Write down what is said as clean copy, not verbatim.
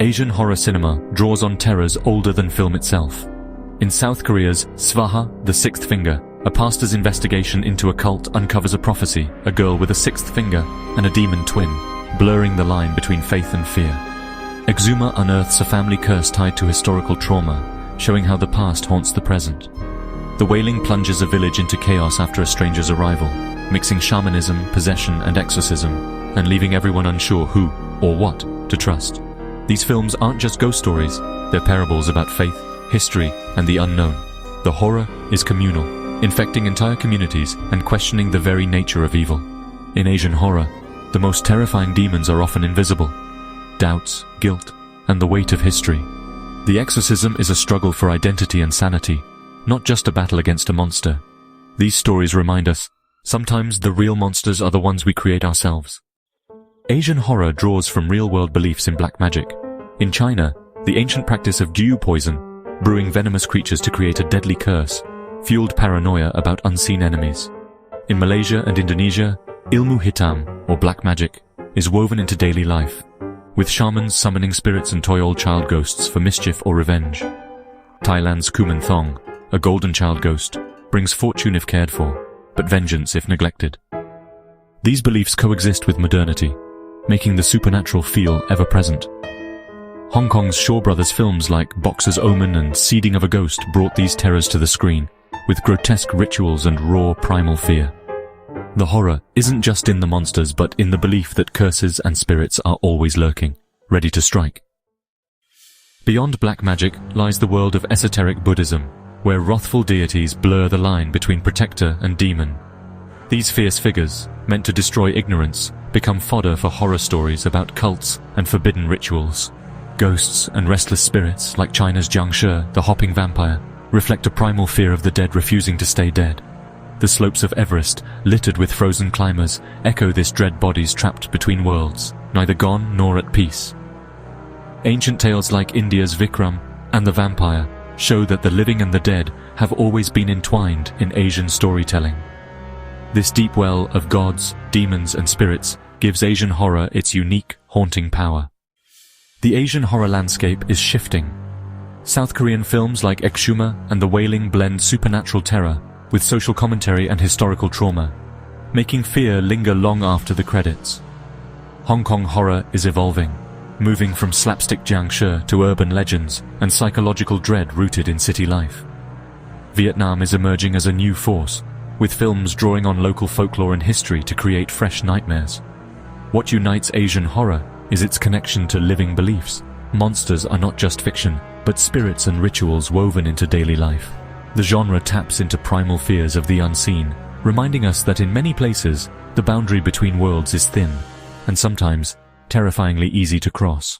Asian horror cinema draws on terrors older than film itself. In South Korea's Swaha, the Sixth Finger, a pastor's investigation into a cult uncovers a prophecy, a girl with a sixth finger and a demon twin, blurring the line between faith and fear. Exuma unearths a family curse tied to historical trauma, showing how the past haunts the present. The Wailing plunges a village into chaos after a stranger's arrival, mixing shamanism, possession and exorcism, and leaving everyone unsure who or what to trust. These films aren't just ghost stories, they're parables about faith, history, and the unknown. The horror is communal, infecting entire communities and questioning the very nature of evil. In Asian horror, the most terrifying demons are often invisible. Doubts, guilt, and the weight of history. The exorcism is a struggle for identity and sanity, not just a battle against a monster. These stories remind us, sometimes the real monsters are the ones we create ourselves. Asian horror draws from real-world beliefs in black magic. In China, the ancient practice of jiu poison, brewing venomous creatures to create a deadly curse, fueled paranoia about unseen enemies. In Malaysia and Indonesia, ilmu hitam, or black magic, is woven into daily life, with shamans summoning spirits and toy old child ghosts for mischief or revenge. Thailand's Kuman Thong, a golden child ghost, brings fortune if cared for, but vengeance if neglected. These beliefs coexist with modernity, making the supernatural feel ever-present. Hong Kong's Shaw Brothers films like Boxer's Omen and Seeding of a Ghost brought these terrors to the screen, with grotesque rituals and raw primal fear. The horror isn't just in the monsters but in the belief that curses and spirits are always lurking, ready to strike. Beyond black magic lies the world of esoteric Buddhism, where wrathful deities blur the line between protector and demon. These fierce figures, meant to destroy ignorance, become fodder for horror stories about cults and forbidden rituals. Ghosts and restless spirits, like China's Jiangshi, the hopping vampire, reflect a primal fear of the dead refusing to stay dead. The slopes of Everest, littered with frozen climbers, echo this dread bodies trapped between worlds, neither gone nor at peace. Ancient tales like India's Vikram and the vampire show that the living and the dead have always been entwined in Asian storytelling. This deep well of gods, demons and spirits gives Asian horror its unique, haunting power. The Asian horror landscape is shifting. South Korean films like Exuma and The Wailing blend supernatural terror with social commentary and historical trauma, making fear linger long after the credits. Hong Kong horror is evolving, moving from slapstick Jiangshi to urban legends and psychological dread rooted in city life. Vietnam is emerging as a new force, with films drawing on local folklore and history to create fresh nightmares. What unites Asian horror is its connection to living beliefs. Monsters are not just fiction, but spirits and rituals woven into daily life. The genre taps into primal fears of the unseen, reminding us that in many places, the boundary between worlds is thin, and sometimes terrifyingly easy to cross.